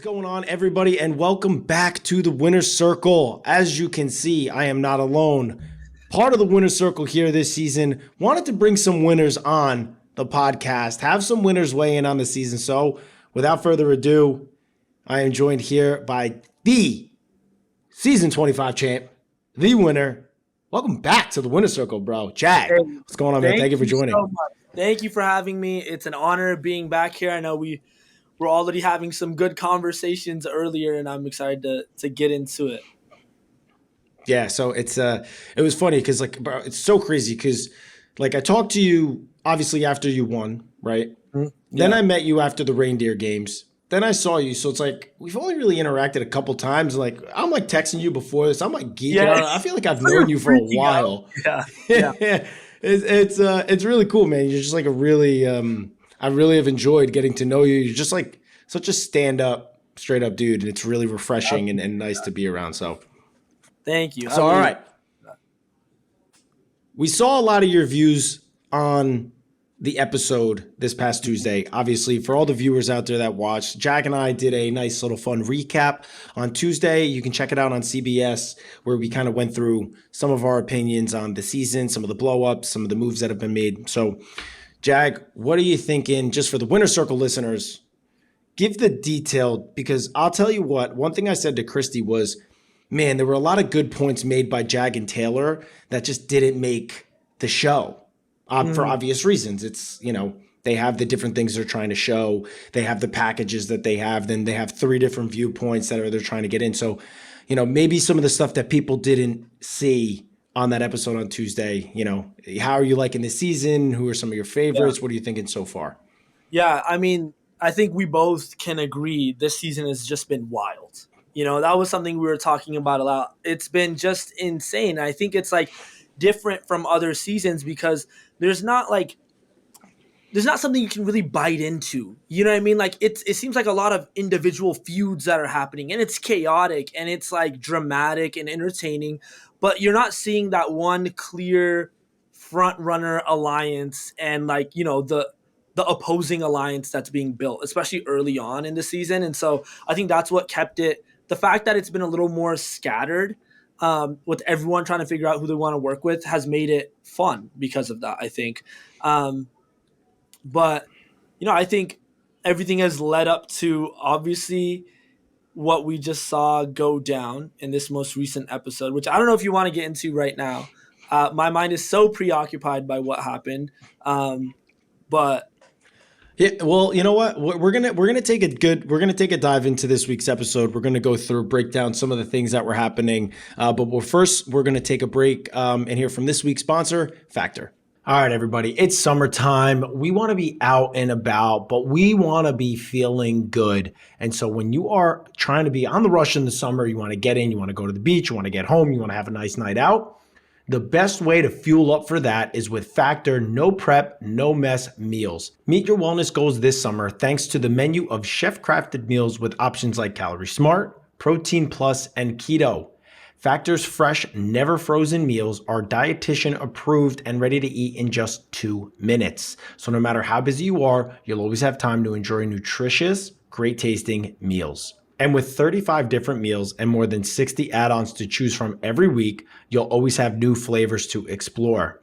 going on, everybody, and welcome back to the Winner's Circle. As you can see, I am not alone. Part of the Winner's Circle here this season. Wanted to bring some winners on the podcast, have some winners weigh in on the season. So without further ado, I am joined here by the season 25 champ, the winner. Welcome back to the Winner's Circle, bro. Jag, what's going on, man? Thank you for joining. So much. Thank you for having me. It's an honor being back here. I know we're already having some good conversations earlier, and I'm excited to get into it. Yeah, so it was funny because bro, it's so crazy because I talked to you obviously after you won, right? Mm-hmm. Yeah. Then I met you after the reindeer games. Then I saw you, so it's we've only really interacted a couple times. I'm texting you before this. I'm geeking out. I feel like I've known you for a while. Yeah. It's really cool, man. You're just a really I really have enjoyed getting to know you. You're just such a stand-up, straight-up dude, and it's really refreshing and nice to be around. So thank you. So all right. We saw a lot of your views on the episode this past Tuesday. Obviously, for all the viewers out there that watched, Jack and I did a nice little fun recap on Tuesday. You can check it out on CBS, where we kind of went through some of our opinions on the season, some of the blow-ups, some of the moves that have been made. So, Jag, what are you thinking, just for the Winner's Circle listeners? Give the detailed, because I'll tell you what, one thing I said to Christy was, man, there were a lot of good points made by Jag and Taylor that just didn't make the show. For obvious reasons. It's, they have the different things they're trying to show. They have the packages that they have. Then they have 3 different viewpoints that they're trying to get in. So, maybe some of the stuff that people didn't see on that episode on Tuesday, how are you liking this season? Who are some of your favorites? Yeah. What are you thinking so far? Yeah, I mean, I think we both can agree this season has just been wild. That was something we were talking about a lot. It's been just insane. I think it's different from other seasons because there's not something you can really bite into. You know what I mean? It seems like a lot of individual feuds that are happening, and it's chaotic and it's dramatic and entertaining, but you're not seeing that one clear front runner alliance and the opposing alliance that's being built, especially early on in the season. And so I think that's what kept it. The fact that it's been a little more scattered with everyone trying to figure out who they want to work with has made it fun because of that, I think. But, I think everything has led up to obviously what we just saw go down in this most recent episode, which I don't know if you want to get into right now. My mind is so preoccupied by what happened. But yeah, well, you know what? We're gonna take a dive into this week's episode. We're gonna go through, break down some of the things that were happening. But we're gonna take a break and hear from this week's sponsor, Factor. All right, everybody, it's summertime. We want to be out and about, but we want to be feeling good. And so when you are trying to be on the rush in the summer, you want to get in, you want to go to the beach, you want to get home, you want to have a nice night out. The best way to fuel up for that is with Factor no prep, no mess meals. Meet your wellness goals this summer thanks to the menu of chef-crafted meals with options like Calorie Smart, Protein Plus, and Keto. Factor's fresh, never frozen meals are dietitian approved and ready to eat in just 2 minutes. So no matter how busy you are, you'll always have time to enjoy nutritious, great tasting meals. And with 35 different meals and more than 60 add-ons to choose from every week, you'll always have new flavors to explore.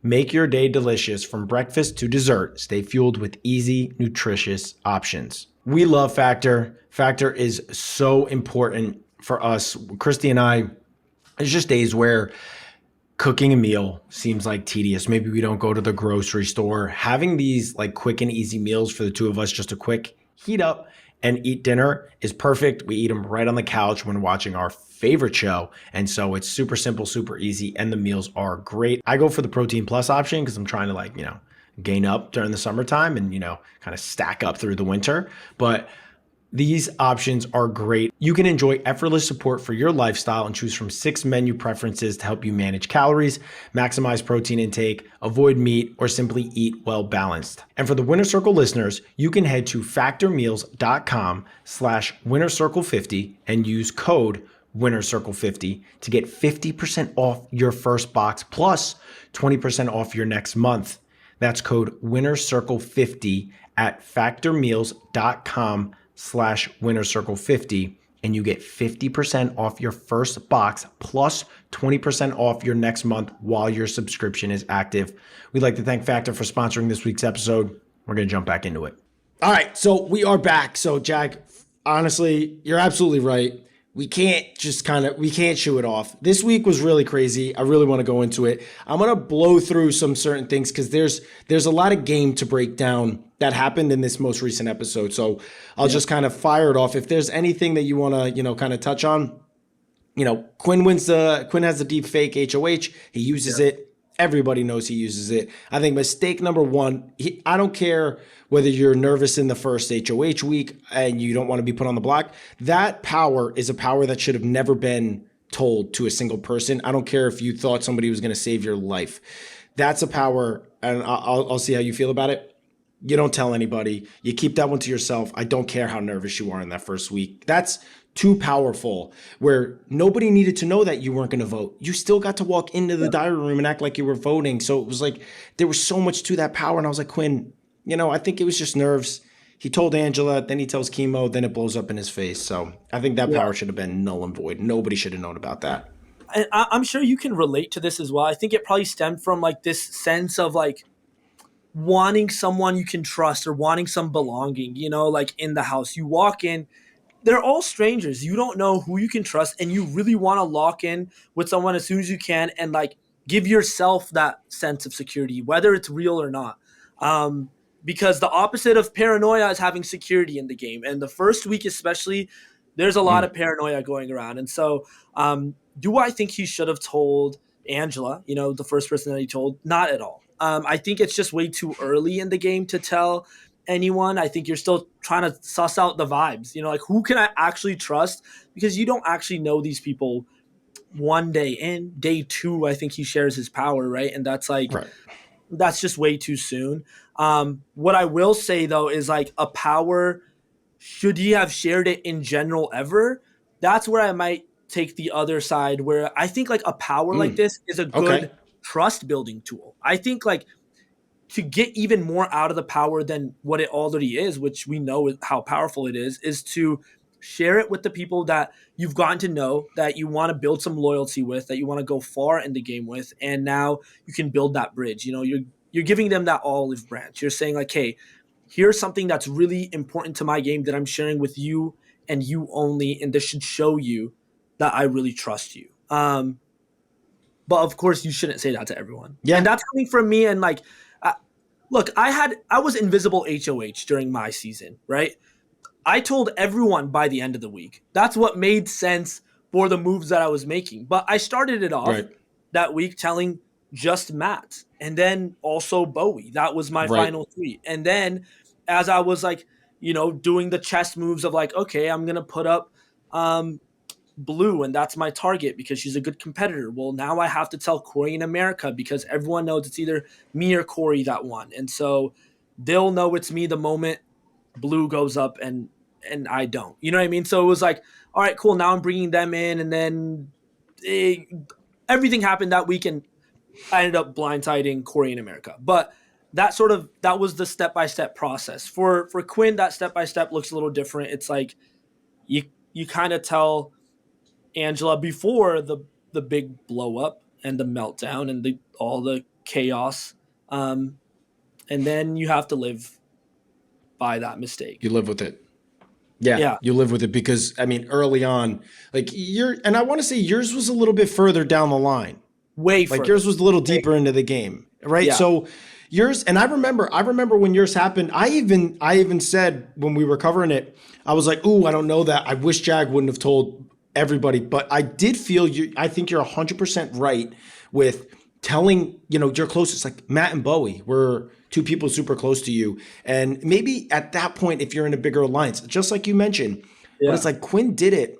Make your day delicious from breakfast to dessert. Stay fueled with easy, nutritious options. We love Factor. Factor is so important for us. Christy and I, it's just days where cooking a meal seems tedious. Maybe we don't go to the grocery store. Having these quick and easy meals for the two of us, just a quick heat up and eat dinner is perfect. We eat them right on the couch when watching our favorite show. And so it's super simple, super easy, and the meals are great. I go for the Protein Plus option because I'm trying to gain up during the summertime and, kind of stack up through the winter. But these options are great. You can enjoy effortless support for your lifestyle and choose from 6 menu preferences to help you manage calories, maximize protein intake, avoid meat, or simply eat well balanced. And for the Winner's Circle listeners, you can head to factormeals.com/winnercircle50 and use code WinnerCircle50 to get 50% off your first box plus 20% off your next month. That's code WinnerCircle50 at factormeals.com BB26.com/winnercircle50 and you get 50% off your first box plus 20% off your next month while your subscription is active. We'd like to thank Factor for sponsoring this week's episode. We're going to jump back into it. All right, so we are back. So Jag, honestly, you're absolutely right. We can't shoo it off. This week was really crazy. I really want to go into it. I'm going to blow through some certain things because there's a lot of game to break down that happened in this most recent episode. So I'll just kind of fire it off. If there's anything that you want to, kind of touch on, Quinn has the deep fake HOH. He uses it. Everybody knows he uses it. I think mistake number one, I don't care whether you're nervous in the first HOH week and you don't want to be put on the block. That power is a power that should have never been told to a single person. I don't care if you thought somebody was going to save your life. That's a power, and I'll see how you feel about it. You don't tell anybody. You keep that one to yourself. I don't care how nervous you are in that first week. That's too powerful, where nobody needed to know that you weren't going to vote. You still got to walk into the diary room and act like you were voting. So it was like there was so much to that power. And I was like, Quinn, I think it was just nerves. He told Angela, then he tells Chemo, then it blows up in his face. So I think that power should have been null and void. Nobody should have known about that. And I'm sure you can relate to this as well. I think it probably stemmed from like this sense of like wanting someone you can trust or wanting some belonging, like in the house. You walk in, they're all strangers. You don't know who you can trust, and you really want to lock in with someone as soon as you can and like give yourself that sense of security, whether it's real or not. Because the opposite of paranoia is having security in the game. And the first week especially, there's a lot of paranoia going around. And so do I think he should have told Angela, the first person that he told? Not at all. I think it's just way too early in the game to tell anyone. I think you're still trying to suss out the vibes, like who can I actually trust, because you don't actually know these people one day in. Day two, I think he shares his power, right? And that's like that's just way too soon. What I will say though is like a power, should he have shared it in general ever? That's where I might take the other side, where I think like a power like this is a good trust building tool. I think like to get even more out of the power than what it already is, which we know how powerful it is to share it with the people that you've gotten to know, that you want to build some loyalty with, that you want to go far in the game with. And now you can build that bridge. You're giving them that olive branch. You're saying like, hey, here's something that's really important to my game that I'm sharing with you and you only, and this should show you that I really trust you. But of course you shouldn't say that to everyone. Yeah. And that's coming from me. And like, look, I was invisible HOH during my season, right? I told everyone by the end of the week. That's what made sense for the moves that I was making. But I started it off that week telling just Matt and then also Bowie. That was my final tweet. And then as I was like, doing the chess moves of like, okay, I'm going to put up Blue and that's my target because she's a good competitor. Well, now I have to tell Corey in America because everyone knows it's either me or Corey that won. And so they'll know it's me the moment Blue goes up and I don't. You know what I mean? So it was like, all right, cool. Now I'm bringing them in. And then everything happened that week and I ended up blindsiding Corey in America. But that was the step-by-step process. For Quinn, that step-by-step looks a little different. It's like you kind of tell Angela before the big blow up and the meltdown and all the chaos, and then you have to live by that mistake. You live with it. Yeah, you live with it because early on, like and I want to say yours was a little bit further down the line. Way further. Like yours was a little deeper into the game, right? Yeah. So yours, and I remember when yours happened. I even said when we were covering it, I was like, "Ooh, I don't know that. I wish Jag wouldn't have told everybody." But I did feel you. I think you're 100% right with telling your closest, like Matt and Bowie were two people super close to you, and maybe at that point, if you're in a bigger alliance, just like you mentioned, but it's like Quinn did it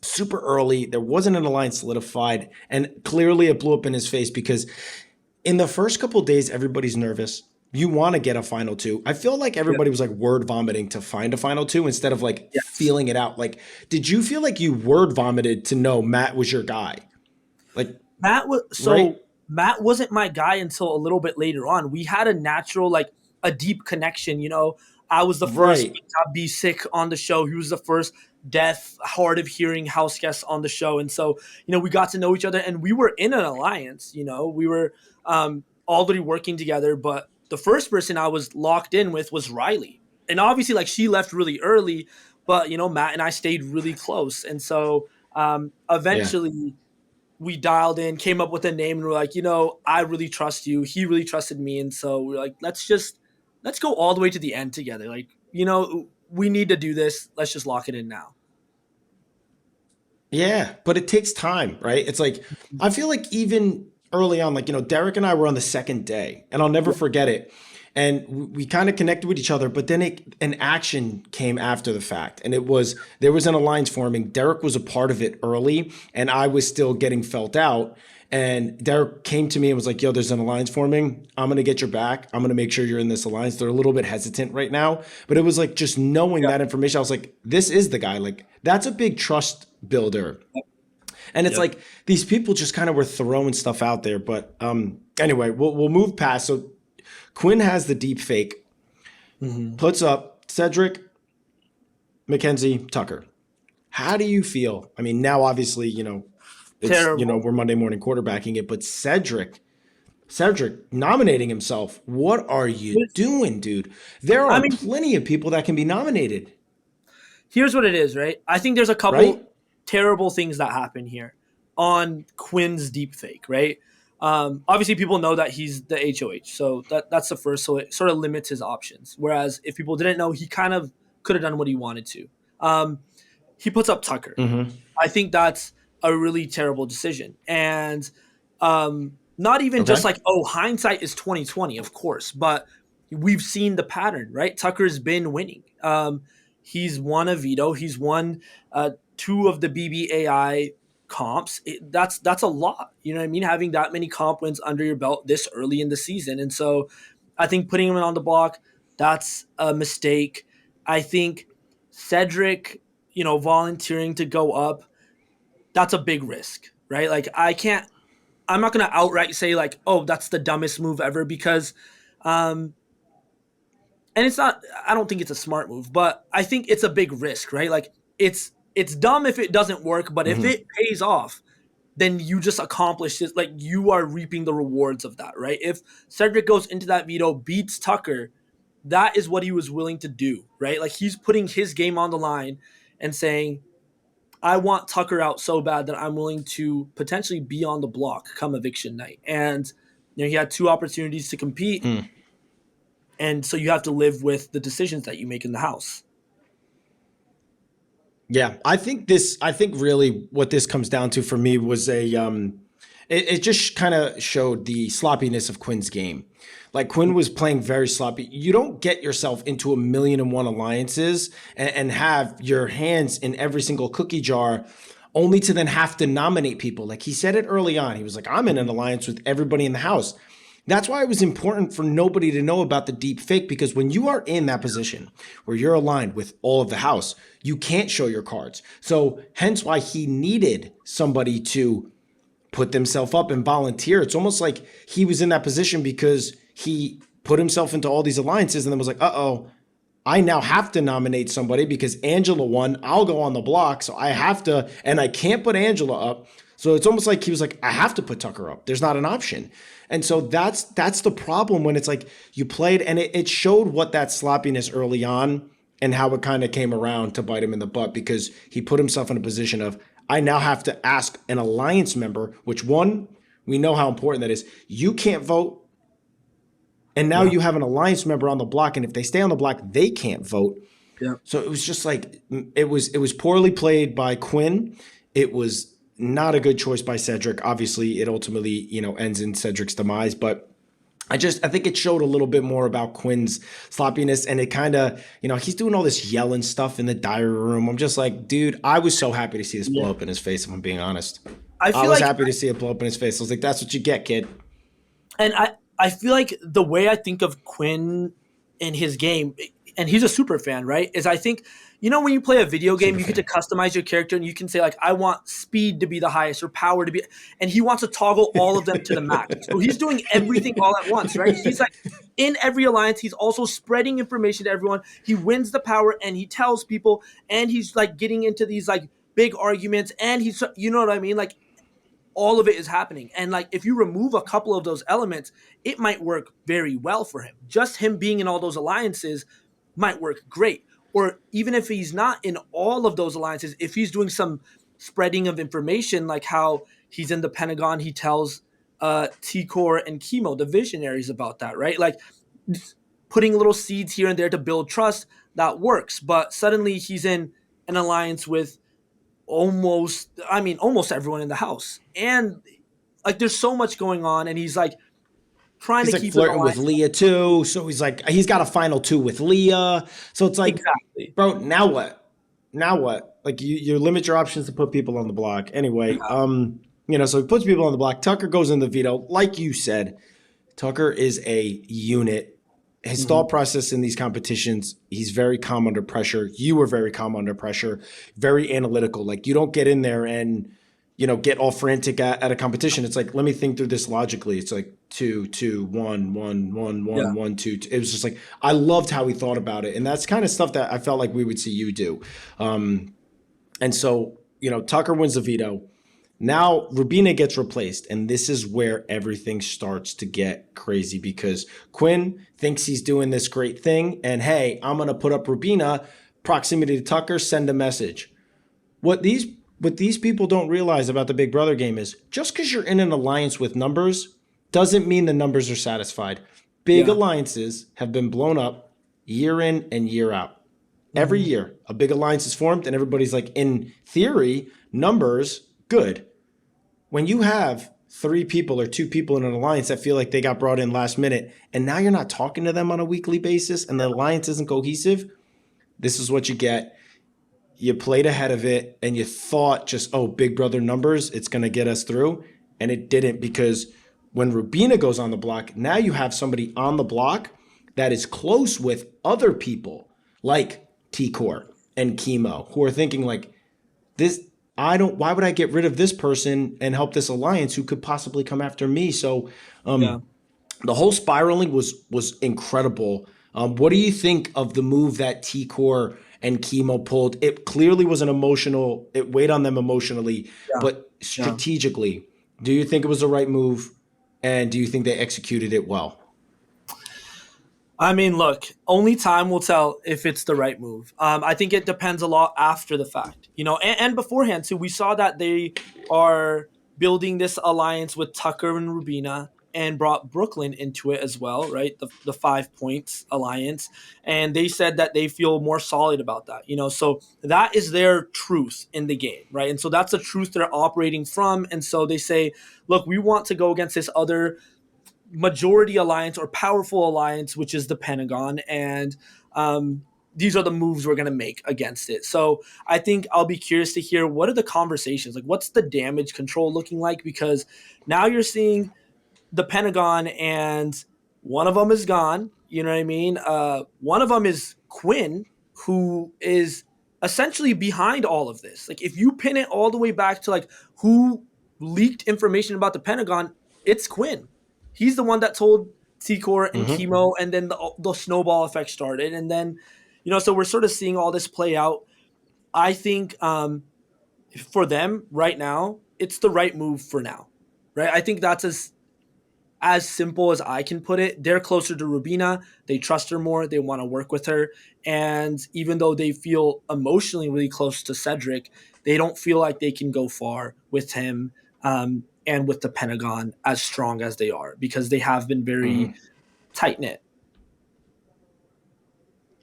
super early. There wasn't an alliance solidified, and clearly it blew up in his face because in the first couple of days, everybody's nervous. You want to get a final two. I feel like everybody was like word vomiting to find a final two instead of like feeling it out. Like, did you feel like you word vomited to know Matt was your guy? Like Matt was Matt wasn't my guy until a little bit later on. We had a natural, like a deep connection, I was the first Right. to be sick on the show. He was the first deaf, hard of hearing house guest on the show. And so, we got to know each other, and we were in an alliance. We were already working together. But the first person I was locked in with was Riley. And obviously, like, she left really early, but, Matt and I stayed really close. And so Yeah. eventually we dialed in, came up with a name, and we're like, I really trust you. He really trusted me. And so we're like, let's go all the way to the end together. Like, we need to do this. Let's just lock it in now. Yeah, but it takes time, right? It's like I feel like even early on, like Derek and I were on the second day, and I'll never Yeah. forget it. And we kind of connected with each other, but then an action came after the fact, and there was an alliance forming. Derek was a part of it early, and I was still getting felt out. And Derek came to me and was like, "Yo, there's an alliance forming. I'm gonna get your back. I'm gonna make sure you're in this alliance." They're a little bit hesitant right now, but it was like just knowing Yeah. that information. I was like, "This is the guy." Like that's a big trust builder. And it's Yep. like these people just kind of were throwing stuff out there. But anyway, we'll move past. So Quinn has the deep fake, puts up Cedric, McKenzie, Tucker. How do you feel? I mean, now obviously, it's Terrible. we're Monday morning quarterbacking it, but Cedric nominating himself. What are you doing, dude? There I are mean, plenty of people that can be nominated, here's what it is, right? I think there's a right? couple terrible things that happen here on Quinn's deepfake, right? Obviously, people know that he's the HOH, so that's the first. So it sort of limits his options. Whereas if people didn't know, he kind of could have done what he wanted to. He puts up Tucker. Mm-hmm. I think that's a really terrible decision, and not even just Okay. like, oh, hindsight is 2020, of course, but we've seen the pattern, right? Tucker's been winning. He's won a veto. He's won two of the BBAI comps. That's a lot. You know what I mean? Having that many comp wins under your belt this early in the season, and so I think putting him on the block, that's a mistake. I think Cedric, volunteering to go up, that's a big risk, right? Like I'm not going to outright say like, oh, that's the dumbest move ever because, and it's not, I don't think it's a smart move, but I think it's a big risk, right? Like it's dumb if it doesn't work, but if Mm-hmm. it pays off, then you just accomplished it. Like you are reaping the rewards of that, right? If Cedric goes into that veto, beats Tucker, that is what he was willing to do, right? Like he's putting his game on the line and saying, I want Tucker out so bad that I'm willing to potentially be on the block come eviction night. And he had two opportunities to compete, and so you have to live with the decisions that you make in the house. Yeah, I think really what this comes down to for me was it just kind of showed the sloppiness of Quinn's game. Like Quinn was playing very sloppy. You don't get yourself into 1,000,001 alliances and have your hands in every single cookie jar only to then have to nominate people. Like he said it early on. He was like, I'm in an alliance with everybody in the house. That's why it was important for nobody to know about the deep fake, because when you are in that position where you're aligned with all of the house, you can't show your cards. So hence why he needed somebody to put themselves up and volunteer. It's almost like he was in that position because he put himself into all these alliances and then was like, uh-oh, I now have to nominate somebody because Angela won. I'll go on the block. So I have to, and I can't put Angela up. So it's almost like he was like, I have to put Tucker up. There's not an option. And so that's the problem when it's like you played, and it showed what that sloppiness early on and how it kind of came around to bite him in the butt, because he put himself in a position of, I now have to ask an alliance member, which one, we know how important that is. You can't vote. And now you have an alliance member on the block. And if they stay on the block, they can't vote. Yeah. So it was just like, it was poorly played by Quinn. It was not a good choice by Cedric. Obviously, it ultimately, ends in Cedric's demise. But I think it showed a little bit more about Quinn's sloppiness. And it kind of, he's doing all this yelling stuff in the diary room. I'm just like, dude, I was so happy to see this blow up in his face, if I'm being honest. I I was like, happy to see it blow up in his face. I was like, that's what you get, kid. and I feel like the way I think of Quinn in his game, and he's a super fan, right? Is I think, when you play a video game, you get to customize your character and you can say like, I want speed to be the highest or power to be, and he wants to toggle all of them to the max. So he's doing everything all at once, right? He's like in every alliance, he's also spreading information to everyone. He wins the power and he tells people, and he's like getting into these like big arguments, and he's, you know what I mean? Like all of it is happening. And like if you remove a couple of those elements, it might work very well for him. Just him being in all those alliances might work great. Or even if he's not in all of those alliances, if he's doing some spreading of information, like how he's in the Pentagon, he tells T-Core and Chemo, the visionaries, about that, right? Like putting little seeds here and there to build trust, that works. But suddenly he's in an alliance with almost everyone in the house, and like there's so much going on, and he's like trying He's to like keep flirting with Leah too. So he's got a final two with Leah. So it's like, exactly, bro, now what? Now what? Like you limit your options to put people on the block. Anyway, so he puts people on the block. Tucker goes in the veto. Like you said, Tucker is a unit. His thought process in these competitions, he's very calm under pressure. You were very calm under pressure, very analytical. Like you don't get in there and, get all frantic at a competition. It's like, let me think through this logically. It's like 2, 2, 1, 1, 1, 1, 1, 2. It was just like, I loved how he thought about it. And that's kind of stuff that I felt like we would see you do. And so, Tucker wins the veto. Now Rubina gets replaced, and this is where everything starts to get crazy because Quinn thinks he's doing this great thing, and hey, I'm going to put up Rubina, proximity to Tucker, send a message. What these people don't realize about the Big Brother game is just because you're in an alliance with numbers doesn't mean the numbers are satisfied. Big alliances have been blown up year in and year out. Every year, a big alliance is formed, and everybody's like, in theory, numbers, good. When you have 3 people or 2 people in an alliance that feel like they got brought in last minute, and now you're not talking to them on a weekly basis, and the alliance isn't cohesive, this is what you get. You played ahead of it, and you thought just, Big Brother numbers, it's going to get us through. And it didn't, because when Rubina goes on the block, now you have somebody on the block that is close with other people like T-Core and Chemo, who are thinking like, why would I get rid of this person and help this alliance who could possibly come after me? So the whole spiraling was incredible. What do you think of the move that T-Core and Chemo pulled? It clearly was it weighed on them emotionally, but strategically, do you think it was the right move? And do you think they executed it well? I mean, look, only time will tell if it's the right move. I think it depends a lot after the fact, and beforehand too. We saw that they are building this alliance with Tucker and Rubina and brought Brooklyn into it as well, right? The 5 points alliance. And they said that they feel more solid about that, so that is their truth in the game, right? And so that's the truth they're operating from. And so they say, look, we want to go against this other majority alliance or powerful alliance, which is the Pentagon, and these are the moves we're going to make against it. So I think I'll be curious to hear, what are the conversations like, what's the damage control looking like, because now you're seeing the Pentagon and one of them is gone, you know what I mean? One of them is Quinn, who is essentially behind all of this. Like if you pin it all the way back to like who leaked information about the Pentagon, it's Quinn. He's the one that told T-Core and Chemo, and then the snowball effect started. And then, so we're sort of seeing all this play out. I think for them right now, it's the right move for now, right? I think that's as simple as I can put it. They're closer to Rubina. They trust her more. They want to work with her. And even though they feel emotionally really close to Cedric, they don't feel like they can go far with him. And with the Pentagon as strong as they are, because they have been very tight knit.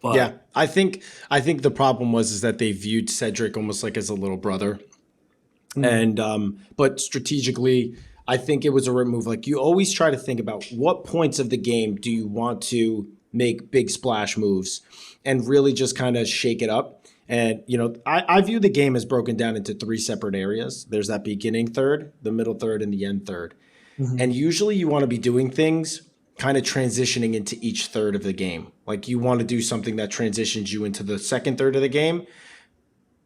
Yeah, I think the problem is that they viewed Cedric almost like as a little brother, and but strategically, I think it was a right move. Like you always try to think about what points of the game do you want to make big splash moves and really just kind of shake it up. And, I view the game as broken down into 3 separate areas. There's that beginning third, the middle third, and the end third. And usually you want to be doing things kind of transitioning into each third of the game. Like you want to do something that transitions you into the second third of the game.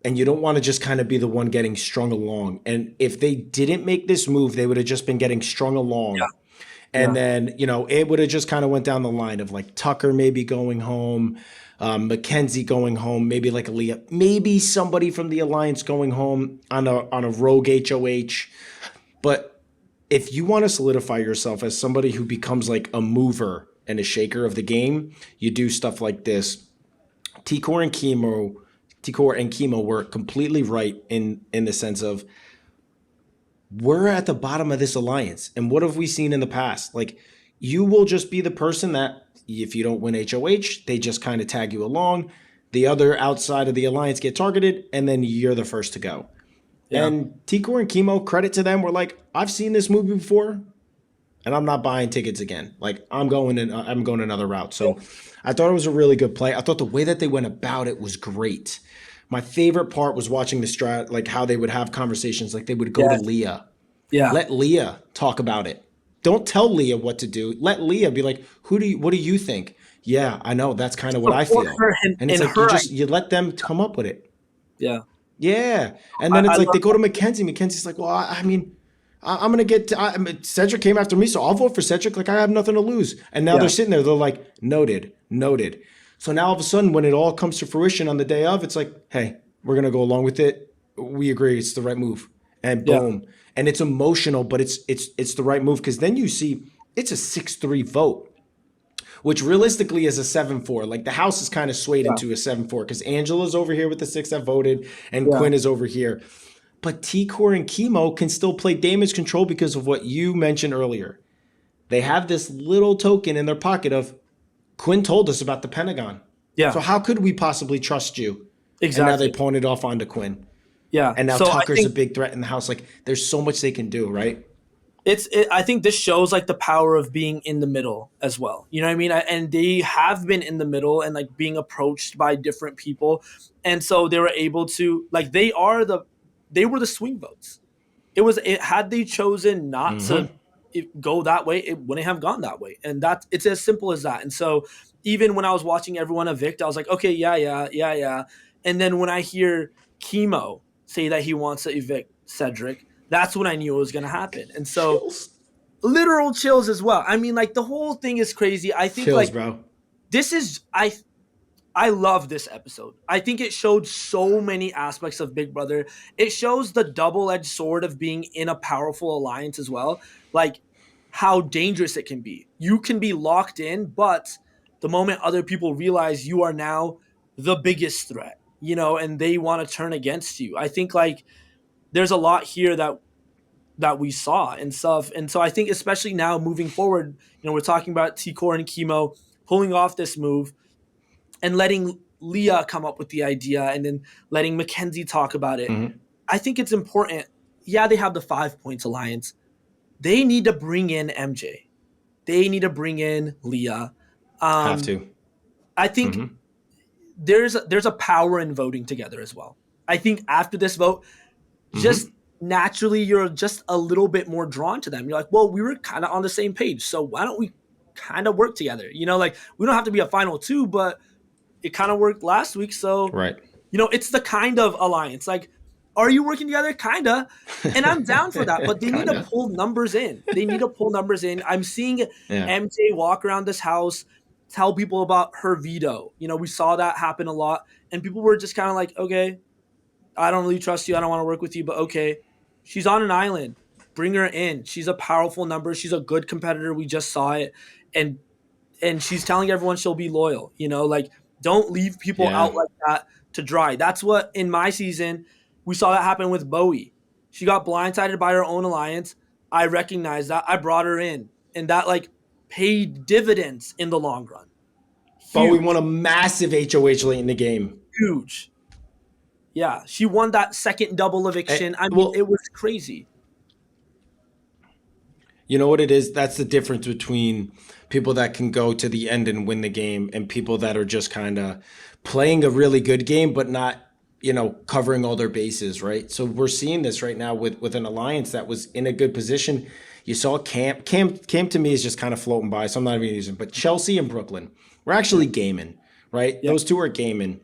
And you don't want to just kind of be the one getting strung along. And if they didn't make this move, they would have just been getting strung along. And then, you know, it would have just kind of went down the line of like Tucker maybe going home, McKenzie going home, maybe like Leah, maybe somebody from the Alliance going home on a rogue HOH. But if you want to solidify yourself as somebody who becomes like a mover and a shaker of the game, you do stuff like this. T-Core and Chemo were completely right in the sense of we're at the bottom of this alliance. And what have we seen in the past? Like, you will just be the person that if you don't win HOH, they just kind of tag you along. The other outside of the alliance get targeted, and then you're the first to go. Yeah. And T-Core and Chemo, credit to them, were like, I've seen this movie before, and I'm not buying tickets again. Like, I'm going another route. So I thought it was a really good play. I thought the way that they went about it was great. My favorite part was watching the strat, like how they would have conversations. Like they would go to Leah. Yeah. Let Leah talk about it. Don't tell Leah what to do. Let Leah be like, what do you think? Yeah, I know. That's kind of what I feel. And it's like you let them come up with it. Yeah. Yeah. And then it's like they go to McKenzie. McKenzie's like, well, I mean, I'm going to Cedric came after me, so I'll vote for Cedric. Like, I have nothing to lose. And now they're sitting there. They're like, noted. So now all of a sudden, when it all comes to fruition on the day of, it's like, hey, we're going to go along with it. We agree it's the right move. And boom. Yeah. And it's emotional, but it's the right move because then you see it's a 6-3 vote, which realistically is a 7-4. Like the House is kind of swayed into a 7-4 because Angela's over here with the 6 that voted and Quinn is over here. But T-Core and Chemo can still play damage control because of what you mentioned earlier. They have this little token in their pocket of Quinn told us about the Pentagon. Yeah. So how could we possibly trust you? Exactly. And now they pawn it off onto Quinn. Yeah. And now Tucker's a big threat in the House. Like there's so much they can do, right? I think this shows like the power of being in the middle as well. You know what I mean? And they have been in the middle and like being approached by different people. And so they were able to like they were the swing votes. Had they chosen not to go that way, it wouldn't have gone that way. And it's as simple as that. And so even when I was watching everyone evict, I was like, okay, yeah. And then when I hear Chemo say that he wants to evict Cedric, that's when I knew it was going to happen. And so literal chills as well. I mean, like the whole thing is crazy. I think chills, bro. This is, I love this episode. I think it showed so many aspects of Big Brother. It shows the double-edged sword of being in a powerful alliance as well. Like how dangerous it can be. You can be locked in, but the moment other people realize you are now the biggest threat, you know, and they want to turn against you. I think like there's a lot here that we saw and stuff. And so I think especially now moving forward, you know, we're talking about T-Core and Chemo pulling off this move and letting Leah come up with the idea and then letting McKenzie talk about it. Mm-hmm. I think it's important. Yeah, they have the 5 Points Alliance. They need to bring in MJ. They need to bring in Leah. Have to. I think there's a power in voting together as well. I think after this vote, just naturally you're just a little bit more drawn to them. You're like, well, we were kind of on the same page, so why don't we kind of work together? You know, like we don't have to be a final 2, but it kind of worked last week. So, you know, it's the kind of alliance. Like, are you working together? Kinda. And I'm down for that, but they need to pull numbers in. I'm seeing MJ walk around this house, tell people about her veto. You know, we saw that happen a lot. And people were just kind of like, okay, I don't really trust you. I don't want to work with you, but okay. She's on an island. Bring her in. She's a powerful number. She's a good competitor. We just saw it. And she's telling everyone she'll be loyal. You know, like, don't leave people out like that to dry. That's what, in my season, we saw that happen with Bowie. She got blindsided by her own alliance. I recognized that. I brought her in. And that, like, paid dividends in the long run. Huge. Bowie won a massive HOH late in the game. Huge. Yeah, she won that second double eviction. I mean, it was crazy. You know what it is? That's the difference between people that can go to the end and win the game and people that are just kind of playing a really good game but not, you know, covering all their bases, right? So we're seeing this right now with an alliance that was in a good position. You saw Cam to me is just kind of floating by, so I'm not even using it. But Chelsea and Brooklyn were actually gaming, right? Yep. Those two are gaming.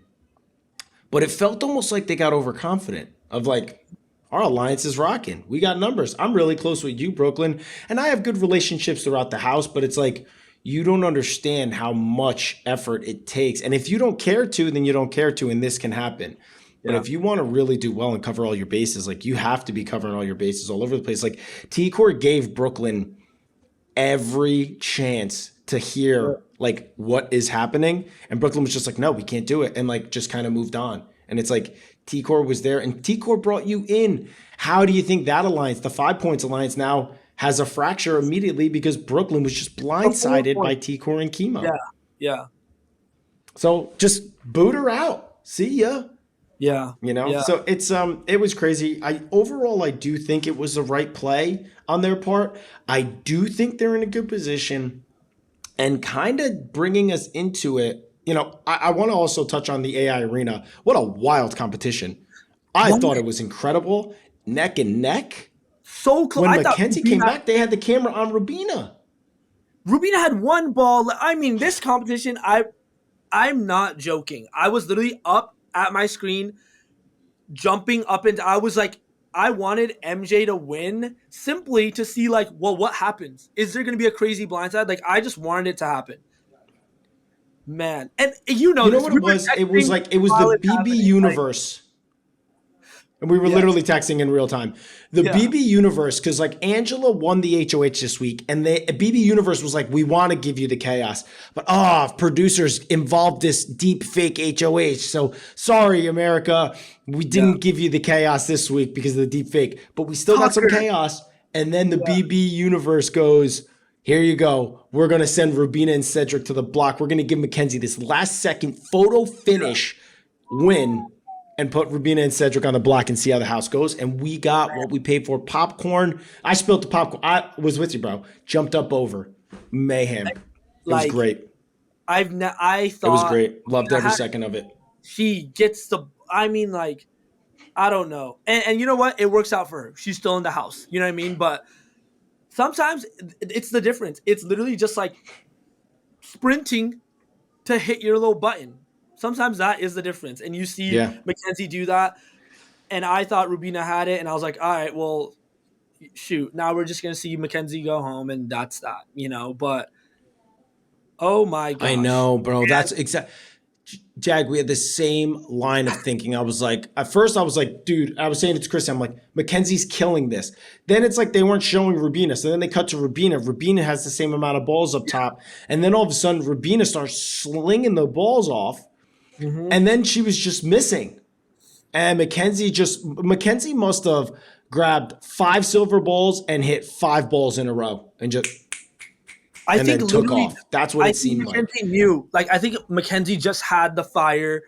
But it felt almost like they got overconfident of like, Our alliance is rocking. We got numbers. I'm really close with you, Brooklyn, and I have good relationships throughout the house, but it's like you don't understand how much effort it takes. And if you don't care to, then you don't care to, and this can happen. But Yeah. if you want to really do well and cover all your bases, like you have to be covering all your bases all over the place. Like T-Core gave Brooklyn every chance to hear like what is happening, and Brooklyn was just like, no, we can't do it, and like just kind of moved on. And it's like T-Core was there, and T-Core brought you in. How do you think that alliance, the 5 Points alliance, now has a fracture immediately because Brooklyn was just The 4 blindsided by point. T-Core and Yeah. Chemo? Yeah. So just boot her out. See ya. Yeah. You know, Yeah. so it was crazy. I do think it was the right play on their part. I do think they're in a good position, and kind of bringing us into it. You know, I want to also touch on the AI arena. What a wild competition! I What? thought it was incredible, neck and neck. So close. When I thought McKenzie came back, they had the camera on Rubina. Rubina had one ball. I mean, this competition, I'm not joking. I was literally up at my screen, jumping up, and I was like, I wanted MJ to win simply to see like, well, what happens? Is there going to be a crazy blindside? Like, I just wanted it to happen, man. And you know You know this. what We it were was? It was texting like it was the while it's BB happening. Like, universe. And we were yes, literally texting in real time. The yeah, BB Universe, because like Angela won the HOH this week, and the BB Universe was like, we want to give you the chaos, but producers involved this deep fake HOH. So sorry, America, we yeah. didn't give you the chaos this week because of the deep fake, but we still got some Tucker. chaos. And then the Yeah, BB Universe goes, here you go. We're going to send Rubina and Cedric to the block. We're going to give McKenzie this last second photo finish win and put Rubina and Cedric on the block and see how the house goes. And we got what we paid for. Popcorn. I spilled the popcorn. I was with you, bro. Jumped up over. Mayhem. It was like great. I It was thought great. Loved Rubina every had, second of it. she gets the. I mean, like, I don't know. And you know what? It works out for her. She's still in the house. You know what I mean? But sometimes it's the difference. It's literally just like sprinting to hit your little button. Sometimes that is the difference. And you see Yeah. McKenzie do that. And I thought Rubina had it. And I was like, all right, well, shoot. Now we're just going to see McKenzie go home. And that's that, you know? But oh my I gosh. know, bro. That's exact. Jag, we had the same line of thinking. I was like, at first, I was like, dude, I was saying it to Chris, I'm like, Mackenzie's killing this. Then it's like they weren't showing Rubina. So then they cut to Rubina. Rubina has the same amount of balls up top. And then all of a sudden, Rubina starts slinging the balls off. Mm-hmm. And then she was just missing. And Mackenzie must have grabbed 5 silver balls and hit 5 balls in a row and I think then took literally, off. That's what I it think seemed like. McKenzie knew. Like, I think McKenzie just had the fire.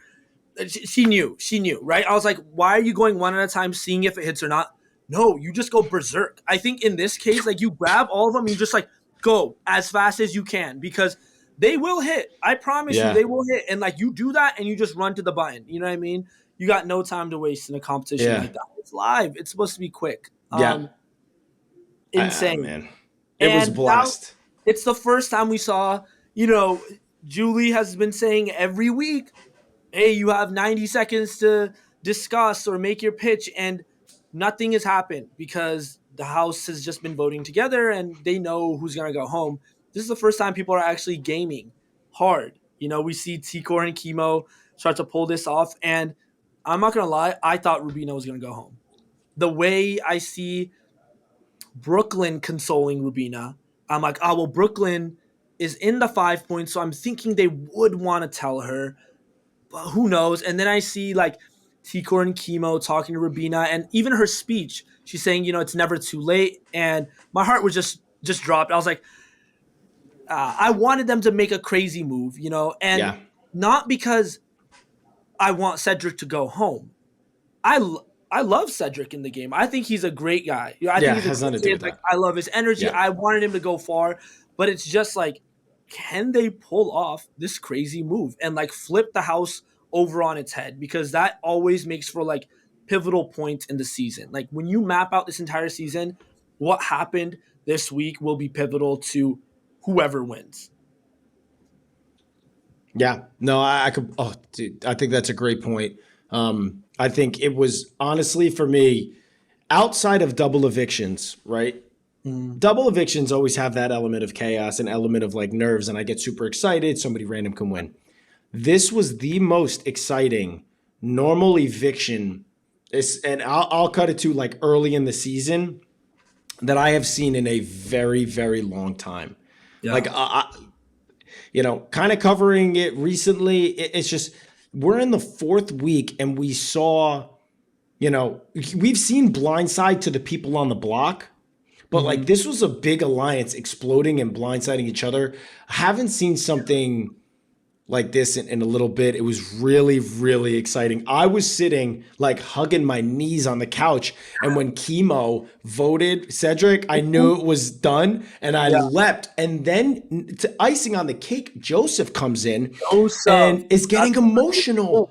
She knew. She knew, right? I was like, why are you going one at a time, seeing if it hits or not? No, you just go berserk. I think in this case, like, you grab all of them, you just like go as fast as you can because they will hit. I promise you, Yeah. they will hit. And like, you do that and you just run to the button. You know what I mean? You got no time to waste in a competition Yeah. like that. It's live. It's supposed to be quick. Yeah. Insane. Man. It was a And now blast. it's the first time we saw, you know, Julie has been saying every week, hey, you have 90 seconds to discuss or make your pitch, and nothing has happened because the house has just been voting together and they know who's going to go home. This is the first time people are actually gaming hard. You know, we see T-Core and Chemo start to pull this off, and I'm not going to lie, I thought Rubina was going to go home. The way I see Brooklyn consoling Rubina, I'm like, oh, well, Brooklyn is in the 5 points, so I'm thinking they would want to tell her, but who knows? And then I see like T-Core and Chemo talking to Rubina, and even her speech, she's saying, you know, it's never too late, and my heart was just dropped. I was like, I wanted them to make a crazy move, you know, and Yeah. not because I want Cedric to go home. I I love Cedric in the game. I think he's a great guy. You know, I think Yeah. he's a Has great nothing to do kid. with Like, that. I love his energy. Yeah. I wanted him to go far, but it's just like, can they pull off this crazy move and like flip the house over on its head? Because that always makes for like pivotal points in the season. Like when you map out this entire season, what happened this week will be pivotal to whoever wins. Yeah. No, I could. Oh, dude, I think that's a great point. I think it was honestly for me. outside of double evictions, right? Double evictions always have that element of chaos, an element of like nerves, and I get super excited. Somebody random can win. This was the most exciting normal eviction, and I'll cut it to like early in the season that I have seen in a very, very long time. Yeah. Like, kind of covering it recently. It's just we're in the fourth week, and we saw, we've seen Blindside to the people on the block. But like this was a big alliance exploding and blindsiding each other. I haven't seen something like this in a little bit. It was really, really exciting. I was sitting like hugging my knees on the couch. And when Chemo voted Cedric, I knew it was done and I leapt. And then to icing on the cake, Joseph comes in and is getting emotional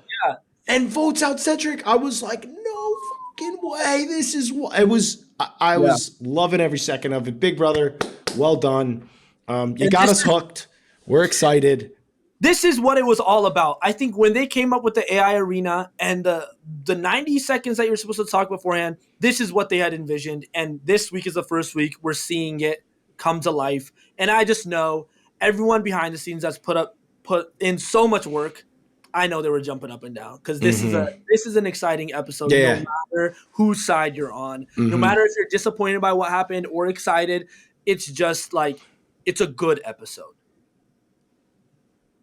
and votes out Cedric. I was like, no fucking way. This is what it was. I was loving every second of it. Big brother, well done. You got us hooked. We're excited. This is what it was all about. I think when they came up with the AI arena and the 90 seconds that you're supposed to talk beforehand, this is what they had envisioned. And this week is the first week we're seeing it come to life. And I just know everyone behind the scenes that's put in so much work. I know they were jumping up and down because this is an exciting episode. No matter whose side you're on, no matter if you're disappointed by what happened or excited, it's just like it's a good episode.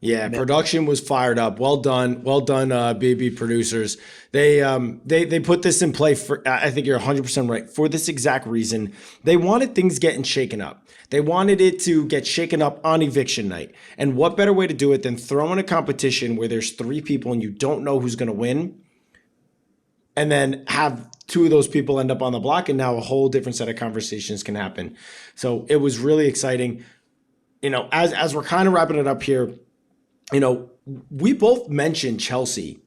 Yeah, production was fired up. Well done, BB producers. They put this in play for. I think you're 100% right for this exact reason. They wanted things getting shaken up. They wanted it to get shaken up on eviction night. And what better way to do it than throw in a competition where there's 3 people and you don't know who's going to win, and then have 2 of those people end up on the block, and now a whole different set of conversations can happen. So it was really exciting. As we're kind of wrapping it up here. We both mentioned Chelsea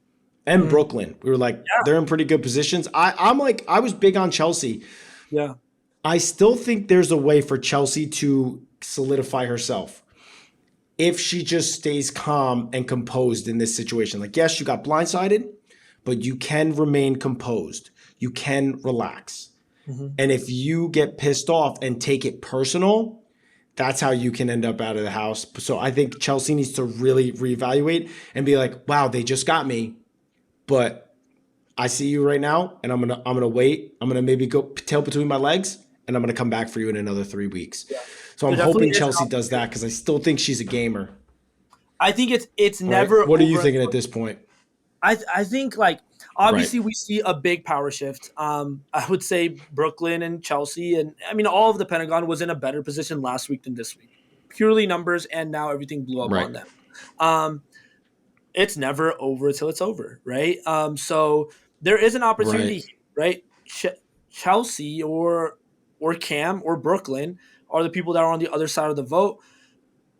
and Brooklyn. We were like, they're in pretty good positions. I was big on Chelsea. Yeah. I still think there's a way for Chelsea to solidify herself if she just stays calm and composed in this situation. Like, yes, you got blindsided, but you can remain composed. You can relax. And if you get pissed off and take it personal, that's how you can end up out of the house. So I think Chelsea needs to really reevaluate and be like, wow, they just got me, but I see you right now, and I'm gonna wait. I'm gonna maybe go tail between my legs, and I'm gonna come back for you in another 3 weeks. Yeah. So I'm hoping Chelsea does that because I still think she's a gamer. I think it's never. What are you thinking at this point? I think like obviously we see a big power shift. I would say Brooklyn and Chelsea, and I mean all of the Pentagon was in a better position last week than this week. Purely numbers, and now everything blew up on them. It's never over till it's over, right? So there is an opportunity, right? Chelsea or Cam or Brooklyn are the people that are on the other side of the vote.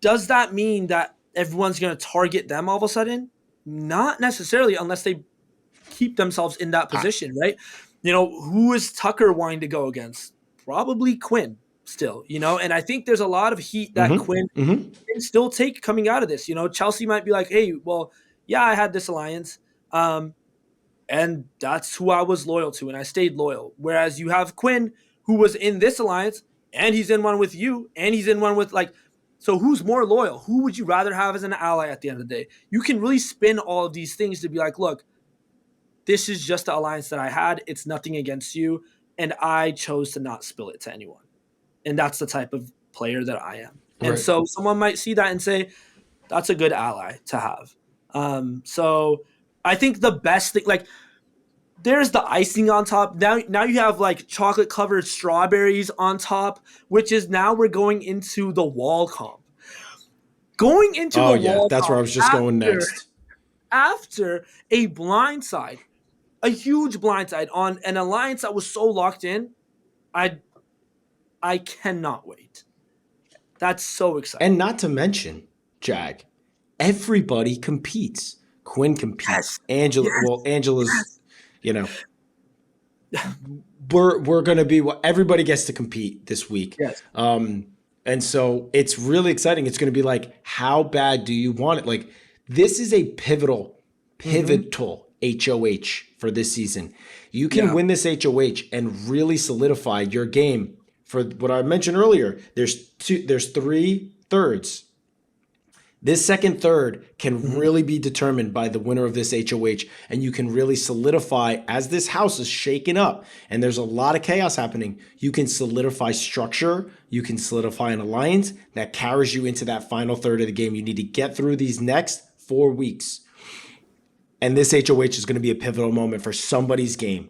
Does that mean that everyone's going to target them all of a sudden? Not necessarily, unless they keep themselves in that position, right? Who is Tucker wanting to go against? Probably Quinn still, and I think there's a lot of heat that Quinn can still take coming out of this. Chelsea might be like, hey, well, yeah, I had this alliance, and that's who I was loyal to, and I stayed loyal. Whereas you have Quinn, who was in this alliance, and he's in one with you, and he's in one with so who's more loyal? Who would you rather have as an ally at the end of the day? You can really spin all of these things to be like, look, this is just the alliance that I had. It's nothing against you, and I chose to not spill it to anyone. And that's the type of player that I am. And so someone might see that and say, that's a good ally to have. So I think the best thing, there's the icing on top. Now you have chocolate covered strawberries on top, which is now we're going into the wall comp. Going into the wall that's comp where I was just going next. After a blindside, a huge blindside on an alliance that was so locked in, I cannot wait. That's so exciting. And not to mention, Jag, everybody competes. Quinn competes. Angela, Angela's. We're going to be what everybody gets to compete this week. Yes. And so it's really exciting. It's going to be like, how bad do you want it? Like, this is a pivotal HOH for this season. You can Yeah. win this HOH and really solidify your game. For what I mentioned earlier, there's 3 thirds. This second third can really be determined by the winner of this HOH, and you can really solidify as this house is shaken up and there's a lot of chaos happening. You can solidify structure, you can solidify an alliance that carries you into that final third of the game. You need to get through these next 4 weeks. And this HOH is going to be a pivotal moment for somebody's game.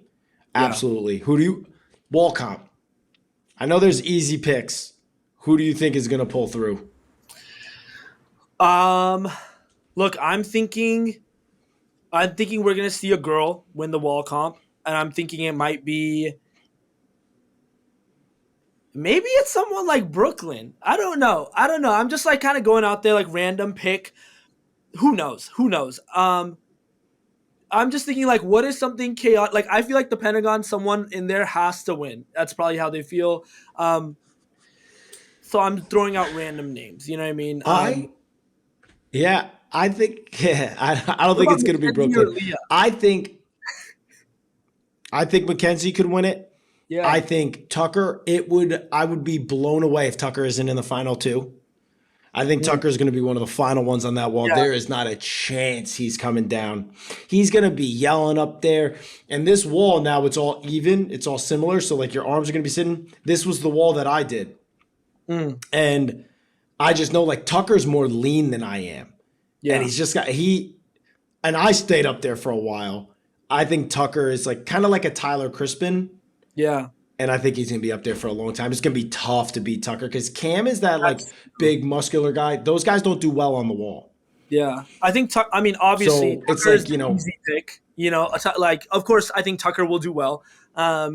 Absolutely. Wall comp. I know there's easy picks. Who do you think is going to pull through? Look, I'm thinking we're gonna see a girl win the wall comp, and I'm thinking it might be maybe it's someone like Brooklyn. I don't know. I'm just like kind of going out there like random pick. Who knows? I'm just thinking like what is something chaotic? Like I feel like the Pentagon, someone in there has to win. That's probably how they feel. So I'm throwing out random names. You know what I mean? I think I don't think it's going to be Brooklyn. I think McKenzie could win it. Yeah. I think Tucker. I would be blown away if Tucker isn't in the final 2. I think Tucker is going to be one of the final ones on that wall. Yeah. There is not a chance he's coming down. He's going to be yelling up there. And this wall now, it's all even. It's all similar. So like your arms are going to be sitting. This was the wall that I did. And I just know like Tucker's more lean than I am. Yeah. And he's just and I stayed up there for a while. I think Tucker is like kind of like a Tyler Crispin. Yeah. And I think he's going to be up there for a long time. It's going to be tough to beat Tucker because Cam is that like big muscular guy. Those guys don't do well on the wall. Yeah. I think, obviously, so it's like, easy pick. Like, of course, I think Tucker will do well. I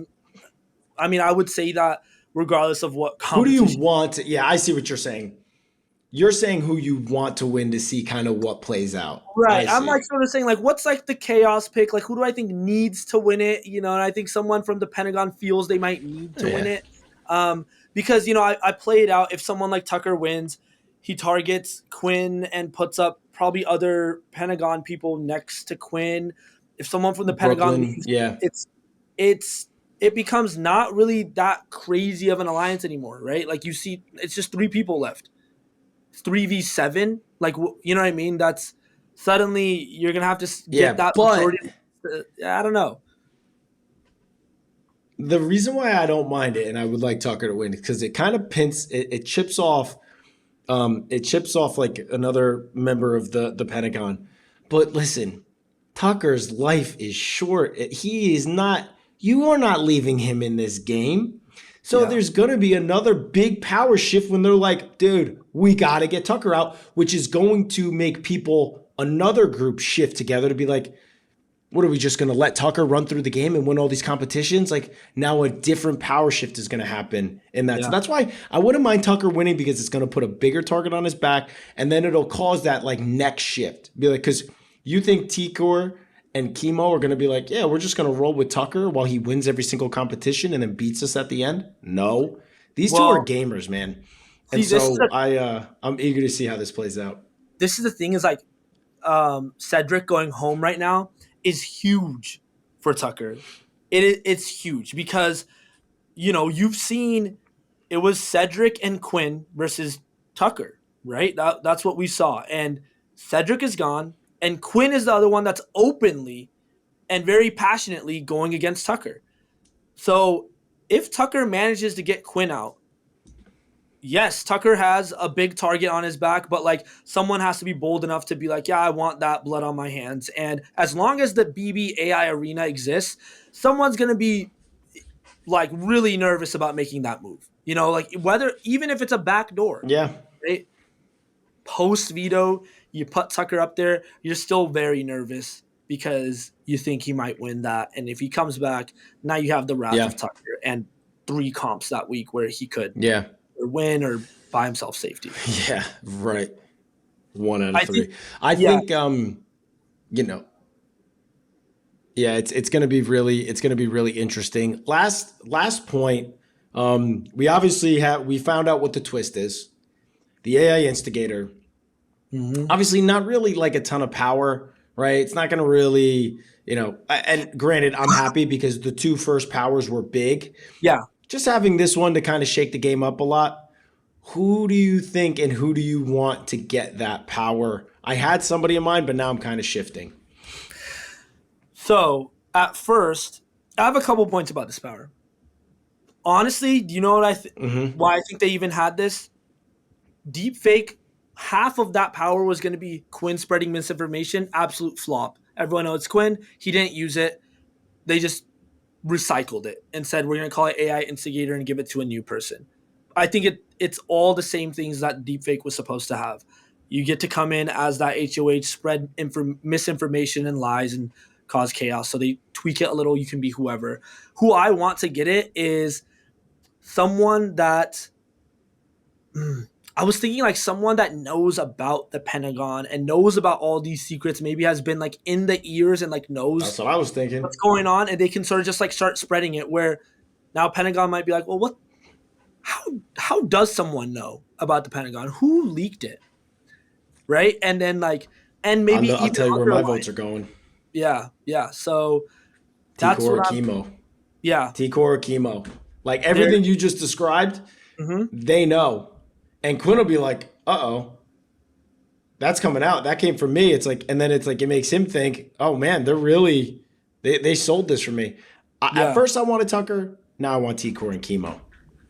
would say that regardless of what competition. Who do you want? Yeah, I see what you're saying. You're saying who you want to win to see kind of what plays out. Right. I'm like sort of saying like what's like the chaos pick? Like who do I think needs to win it? And I think someone from the Pentagon feels they might need to win it. Because, I play it out. If someone like Tucker wins, he targets Quinn and puts up probably other Pentagon people next to Quinn. If someone from the Pentagon leaves, it becomes not really that crazy of an alliance anymore, right? Like you see, it's just 3 people left. 3v7, like you know what I mean? That's suddenly you're gonna have to get that. But I don't know. The reason why I don't mind it, and I would like Tucker to win, is because it kind of it chips off. It chips off like another member of the Pentagon. But listen, Tucker's life is short. He is not. You are not leaving him in this game. So there's going to be another big power shift when they're like, dude, we got to get Tucker out, which is going to make another group shift together to be like, what are we just going to let Tucker run through the game and win all these competitions? Like now a different power shift is going to happen in that. Yeah. So that's why I wouldn't mind Tucker winning because it's going to put a bigger target on his back. And then it'll cause that like next shift. Be like, because you think T-Core and Chemo are going to be like, yeah, we're just going to roll with Tucker while he wins every single competition and then beats us at the end? No. These two are gamers, man. And so I'm eager to see how this plays out. This is the thing is like Cedric going home right now is huge for Tucker. It's huge because, you've seen it was Cedric and Quinn versus Tucker, right? That's what we saw. And Cedric is gone. And Quinn is the other one that's openly and very passionately going against Tucker. So if Tucker manages to get Quinn out, yes, Tucker has a big target on his back, but like someone has to be bold enough to be like, yeah, I want that blood on my hands. And as long as the BB AI arena exists, someone's going to be like really nervous about making that move. Even if it's a back door. Yeah. Right? Post veto, you put Tucker up there, you're still very nervous because you think he might win that. And if he comes back, now you have the wrath of Tucker and 3 comps that week where he could or win or buy himself safety. Yeah, right. 1 out of 3. I think it's going to be really interesting. Last point, we found out what the twist is. The AI Instigator. Mm-hmm. Obviously not really like a ton of power right? It's not going to really, and granted, I'm happy because the two first powers were big. Yeah. Just having this one to kind of shake the game up a lot. Who do you think and who do you want to get that power? I had somebody in mind, but now I'm kind of shifting. So at first, I have a couple points about this power. Honestly, do you know what why I think they even had this? Deepfake, half of that power was going to be Quinn spreading misinformation. Absolute flop. Everyone knows it's Quinn. He didn't use it. They just recycled it and said, we're going to call it AI Instigator and give it to a new person. I think it's all the same things that deepfake was supposed to have. You get to come in as that HOH, spread misinformation and lies and cause chaos. So they tweak it a little. You can be whoever. Who I want to get it is someone that I was thinking like someone that knows about the Pentagon and knows about all these secrets, maybe has been like in the ears and like knows That's what I was thinking. what's going on, and they can sort of just like start spreading it, where now Pentagon might be like, well, what, how does someone know about the Pentagon? Who leaked it? Right? And then like, and maybe I'll tell you where my votes are going. Yeah. So that's T-Core or what chemo. Yeah. T-Core or chemo. Like everything you just described, they know. And Quinn will be like, uh-oh, that's coming out. That came from me. It's like, and then it's like, it makes him think, oh man, they sold this for me. At first I wanted Tucker. Now I want T-Core and chemo.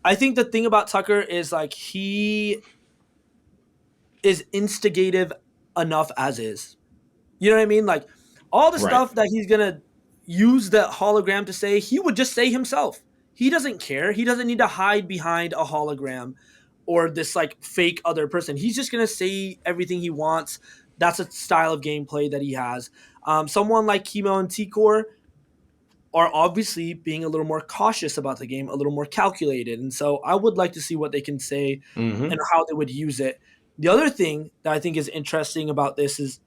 I think the thing about Tucker is like, he is instigative enough as is. You know what I mean? Like all the stuff that he's going to use the hologram to say, he would just say himself. He doesn't care. He doesn't need to hide behind a hologram or this like fake other person. He's just going to say everything he wants. That's a style of gameplay that he has. Someone like Chemo and T-Core are obviously being a little more cautious about the game, a little more calculated. And so I would like to see what they can say and how they would use it. The other thing that I think is interesting about this is,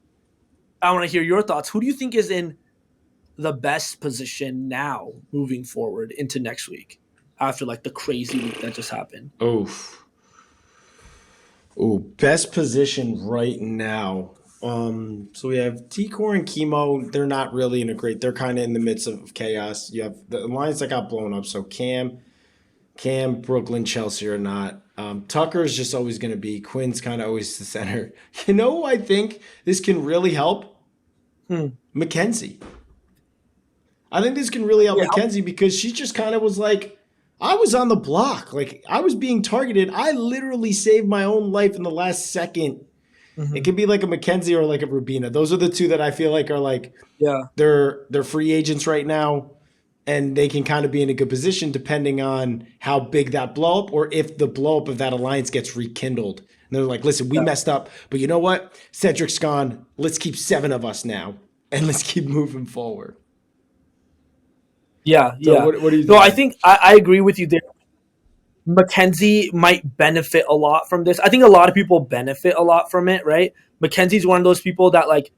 I want to hear your thoughts. Who do you think is in the best position now moving forward into next week after like the crazy week that just happened? Best position right now. So we have T-Core and chemo. They're not really in a great. They're kind of in the midst of chaos. You have the lines that got blown up. So Cam, Brooklyn, Chelsea are not. Tucker is just always going to be. Quinn's kind of always the center. You know who I think this can really help? McKenzie. I think this can really help McKenzie because she just kind of was like, I was on the block. Like, I was being targeted. I literally saved my own life in the last second. It could be like a McKenzie or like a Rubina. Those are the two that I feel like are like, they're free agents right now, and they can kind of be in a good position depending on how big that blow up or if the blow up of that alliance gets rekindled. And they're like, listen, we messed up, but you know what? Cedric's gone. Let's keep 7 of us now, and let's keep moving forward. Yeah. What do you think? No, I think I agree with you there. McKenzie might benefit a lot from this. I think a lot of people benefit a lot from it, right? McKenzie's one of those people that like,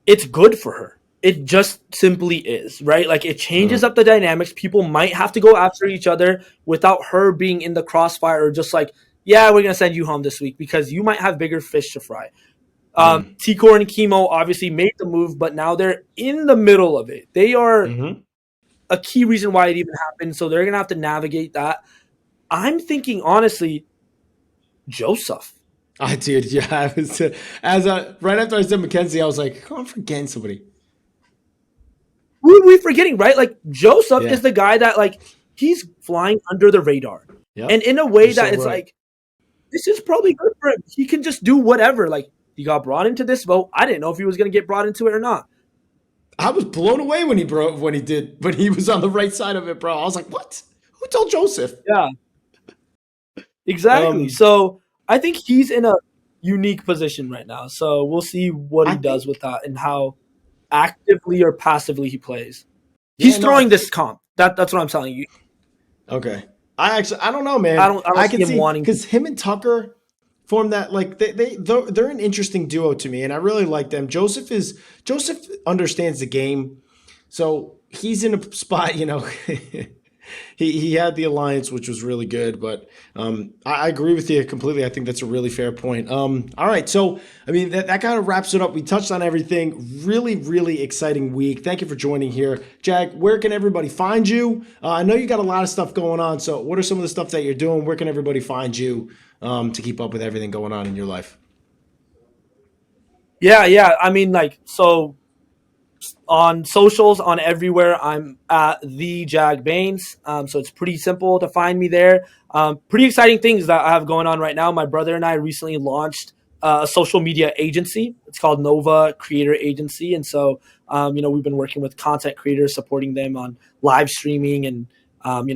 it's good for her. It just simply is, right? Like it changes up the dynamics. People might have to go after each other without her being in the crossfire or just like, yeah, we're going to send you home this week because you might have bigger fish to fry. T-Core and chemo obviously made the move, but now they're in the middle of it. They are a key reason why it even happened, so they're going to have to navigate that. I'm thinking, honestly, Joseph. Dude, yeah. I was, right after I said McKenzie, I was like, oh, I'm forgetting somebody. Who are we forgetting, right? Like, Joseph is the guy that, like, he's flying under the radar. Yep. And in a way it's like, this is probably good for him. He can just do whatever. Like, he got brought into this vote. I didn't know if he was going to get brought into it or not. I was blown away when he was on the right side of it, bro. I was like, what? Who told Joseph? Yeah. Exactly. So I think he's in a unique position right now. So we'll see what he does with that and how actively or passively he plays. He's throwing this comp. That's what I'm telling you. Okay. I don't know, man. I can see him wanting, because him and Tucker form that, like, they're an interesting duo to me, and I really like them. Joseph understands the game, so he's in a spot, he had the alliance, which was really good. But I agree with you completely. I think that's a really fair point. All right, so I mean that kind of wraps it up. We touched on everything. Really, really exciting week. Thank you for joining here, Jag. Where can everybody find you? I know you got a lot of stuff going on. So what are some of the stuff that you're doing? Where can everybody find you to keep up with everything going on in your life? Yeah. I mean, like, so on socials, on everywhere, I'm at the Jag Bains. So it's pretty simple to find me there. Pretty exciting things that I have going on right now. My brother and I recently launched a social media agency. It's called Nova Creator Agency. And so, we've been working with content creators, supporting them on live streaming and,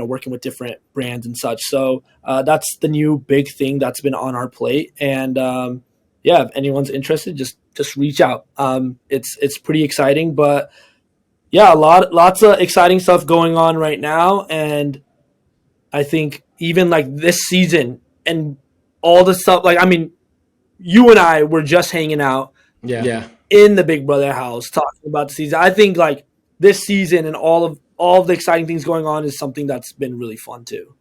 working with different brands and such. So that's the new big thing that's been on our plate. And if anyone's interested, just reach out. It's pretty exciting, but yeah, lots of exciting stuff going on right now. And I think even like this season and all the stuff, like, I mean, you and I were just hanging out in the Big Brother house talking about the season. I think like this season and all of the exciting things going on is something that's been really fun too.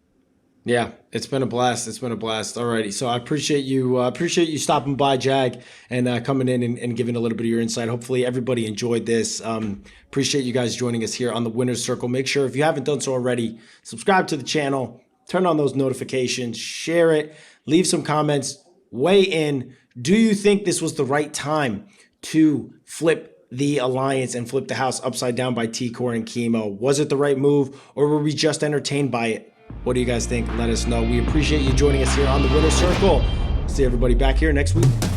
Yeah, it's been a blast. It's been a blast. Alrighty, so I appreciate you stopping by, Jag, and coming in and giving a little bit of your insight. Hopefully, everybody enjoyed this. Appreciate you guys joining us here on the Winner's Circle. Make sure, if you haven't done so already, subscribe to the channel, turn on those notifications, share it, leave some comments, weigh in. Do you think this was the right time to flip the alliance and flip the house upside down by T-Core and Chemo? Was it the right move, or were we just entertained by it? What do you guys think? Let us know. We appreciate you joining us here on the Winner's Circle. See everybody back here next week.